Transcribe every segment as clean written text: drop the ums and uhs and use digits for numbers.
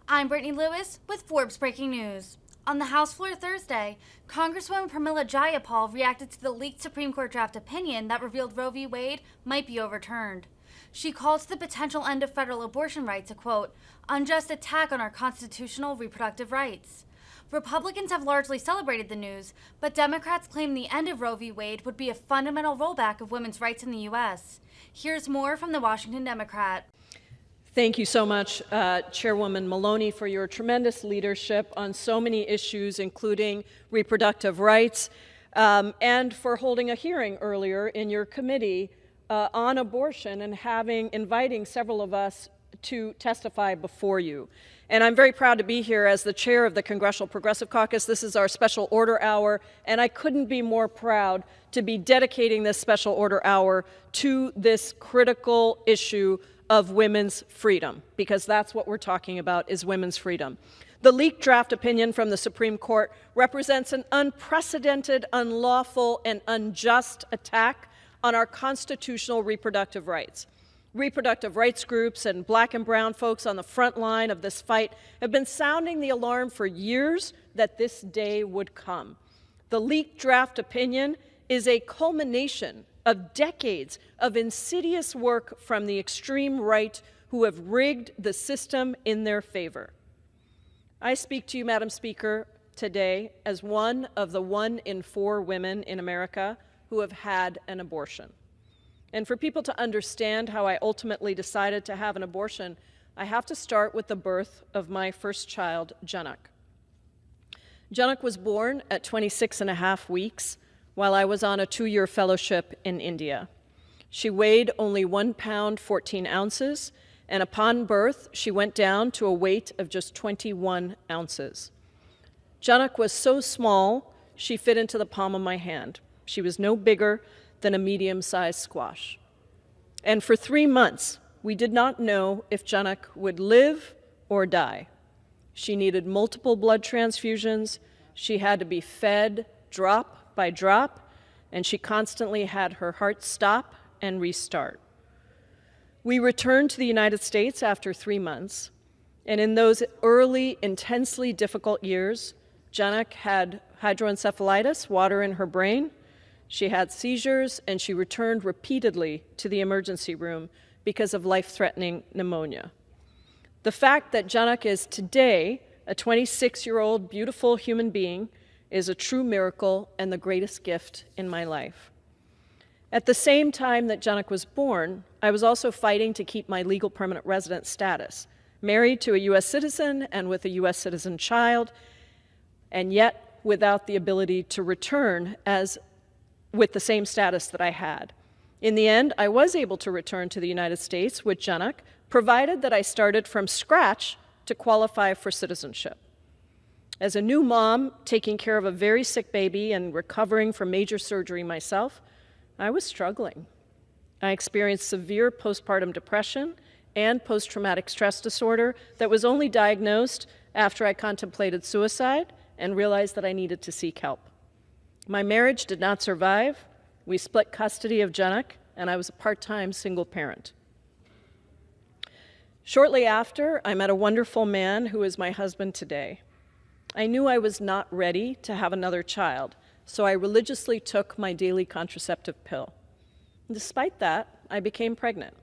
I'm Brittany Lewis with Forbes Breaking News. On the House floor Thursday, Congresswoman Pramila Jayapal reacted to the leaked Supreme Court draft opinion that revealed Roe v. Wade might be overturned. She called to the potential end of federal abortion rights a, quote, unjust attack on our constitutional reproductive rights. Republicans have largely celebrated the news, but Democrats claim the end of Roe v. Wade would be a fundamental rollback of women's rights in the U.S. Here's more from the Washington Democrat. Thank you so much, Chairwoman Maloney, for your tremendous leadership on so many issues, including reproductive rights, and for holding a hearing earlier in your committee on abortion and inviting several of us to testify before you. And I'm very proud to be here as the chair of the Congressional Progressive Caucus. This is our special order hour, and I couldn't be more proud to be dedicating this special order hour to this critical issue of women's freedom, because that's what we're talking about, is women's freedom. The leaked draft opinion from the Supreme Court represents an unprecedented, unlawful, and unjust attack on our constitutional reproductive rights. Reproductive rights groups and black and brown folks on the front line of this fight have been sounding the alarm for years that this day would come. The leaked draft opinion is a culmination of decades of insidious work from the extreme right who have rigged the system in their favor. I speak to you, Madam Speaker, today as one of the 1 in 4 women in America who have had an abortion. And for people to understand how I ultimately decided to have an abortion, I have to start with the birth of my first child, Janak. Janak was born at 26 and a half weeks while I was on a 2-year fellowship in India. She weighed only 1 pound, 14 ounces, and upon birth, she went down to a weight of just 21 ounces. Janak was so small, she fit into the palm of my hand. She was no bigger than a medium-sized squash. And for 3 months, we did not know if Janak would live or die. She needed multiple blood transfusions, she had to be fed drop by drop, and she constantly had her heart stop and restart. We returned to the United States after 3 months, and in those early, intensely difficult years, Janak had hydroencephalitis, water in her brain, she had seizures, and she returned repeatedly to the emergency room because of life-threatening pneumonia. The fact that Janak is today a 26-year-old beautiful human being is a true miracle and the greatest gift in my life. At the same time that Janak was born, I was also fighting to keep my legal permanent resident status, married to a U.S. citizen and with a U.S. citizen child, and yet without the ability to return with the same status that I had. In the end, I was able to return to the United States with Janak, provided that I started from scratch to qualify for citizenship. As a new mom, taking care of a very sick baby and recovering from major surgery myself, I was struggling. I experienced severe postpartum depression and post-traumatic stress disorder that was only diagnosed after I contemplated suicide and realized that I needed to seek help. My marriage did not survive. We split custody of Janak, and I was a part-time single parent. Shortly after, I met a wonderful man who is my husband today. I knew I was not ready to have another child, so I religiously took my daily contraceptive pill. And despite that, I became pregnant.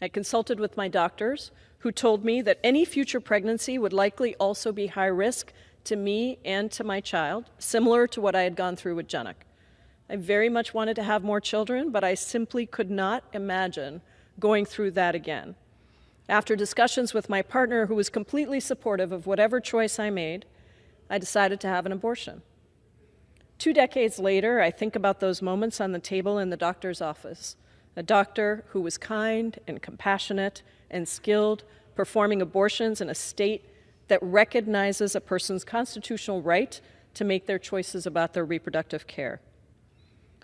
I consulted with my doctors, who told me that any future pregnancy would likely also be high risk to me and to my child, similar to what I had gone through with Janak. I very much wanted to have more children, but I simply could not imagine going through that again. After discussions with my partner, who was completely supportive of whatever choice I made, I decided to have an abortion. 2 decades later, I think about those moments on the table in the doctor's office. A doctor who was kind and compassionate and skilled, performing abortions in a state that recognizes a person's constitutional right to make their choices about their reproductive care.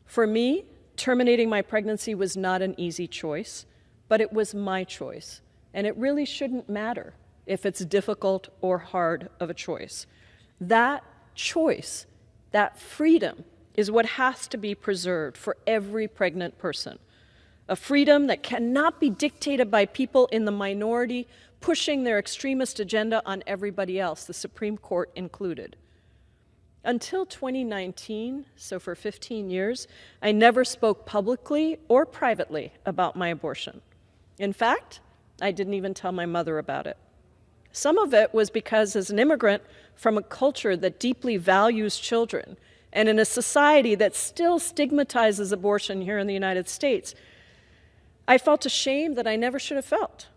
For me, terminating my pregnancy was not an easy choice, but it was my choice, and it really shouldn't matter if it's difficult or hard of a choice. That choice, that freedom, is what has to be preserved for every pregnant person. A freedom that cannot be dictated by people in the minority pushing their extremist agenda on everybody else, the Supreme Court included. Until 2019, so for 15 years, I never spoke publicly or privately about my abortion. In fact, I didn't even tell my mother about it. Some of it was because, as an immigrant from a culture that deeply values children, and in a society that still stigmatizes abortion here in the United States, I felt ashamed that I never should have felt.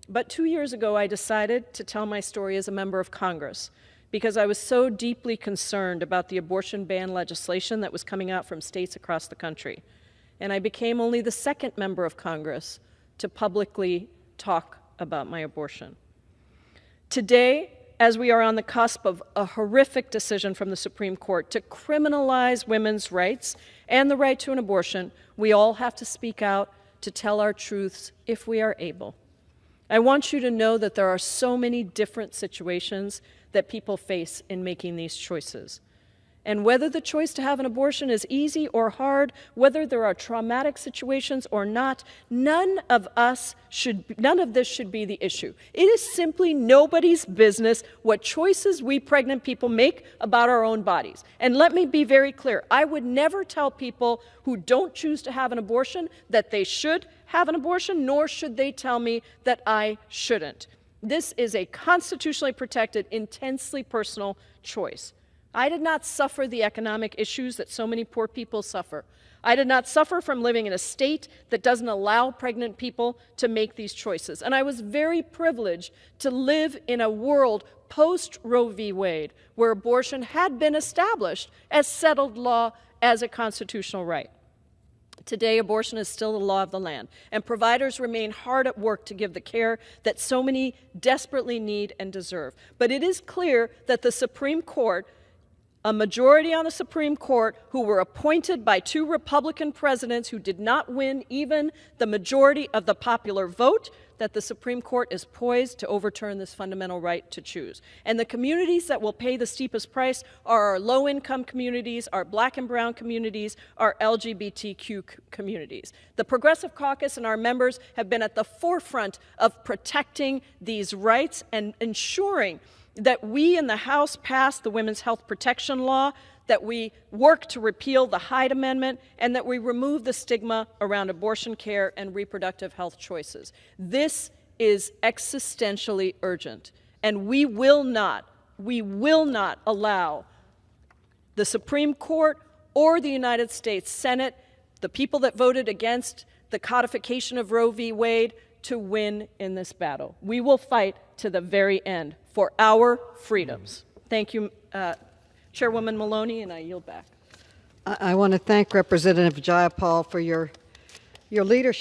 But 2 years ago, I decided to tell my story as a member of Congress because I was so deeply concerned about the abortion ban legislation that was coming out from states across the country. And I became only the second member of Congress to publicly talk about my abortion. Today, as we are on the cusp of a horrific decision from the Supreme Court to criminalize women's rights and the right to an abortion, we all have to speak out to tell our truths if we are able. I want you to know that there are so many different situations that people face in making these choices. And whether the choice to have an abortion is easy or hard, whether there are traumatic situations or not, none of this should be the issue. It is simply nobody's business what choices we pregnant people make about our own bodies. And let me be very clear, I would never tell people who don't choose to have an abortion that they should have an abortion, nor should they tell me that I shouldn't. This is a constitutionally protected, intensely personal choice. I did not suffer the economic issues that so many poor people suffer. I did not suffer from living in a state that doesn't allow pregnant people to make these choices. And I was very privileged to live in a world post-Roe v. Wade, where abortion had been established as settled law as a constitutional right. Today, abortion is still the law of the land, and providers remain hard at work to give the care that so many desperately need and deserve. But it is clear that the Supreme Court, a majority on the Supreme Court, who were appointed by 2 Republican presidents who did not win even the majority of the popular vote, that the Supreme Court is poised to overturn this fundamental right to choose. And the communities that will pay the steepest price are our low-income communities, our Black and brown communities, our LGBTQ communities. The Progressive Caucus and our members have been at the forefront of protecting these rights and ensuring that we in the House pass the Women's Health Protection Law, that we work to repeal the Hyde Amendment, and that we remove the stigma around abortion care and reproductive health choices. This is existentially urgent, and we will not allow the Supreme Court or the United States Senate, the people that voted against the codification of Roe v. Wade, to win in this battle. We will fight to the very end for our freedoms. Thank you, Chairwoman Maloney, and I yield back. I want to thank Representative Jayapal for your leadership.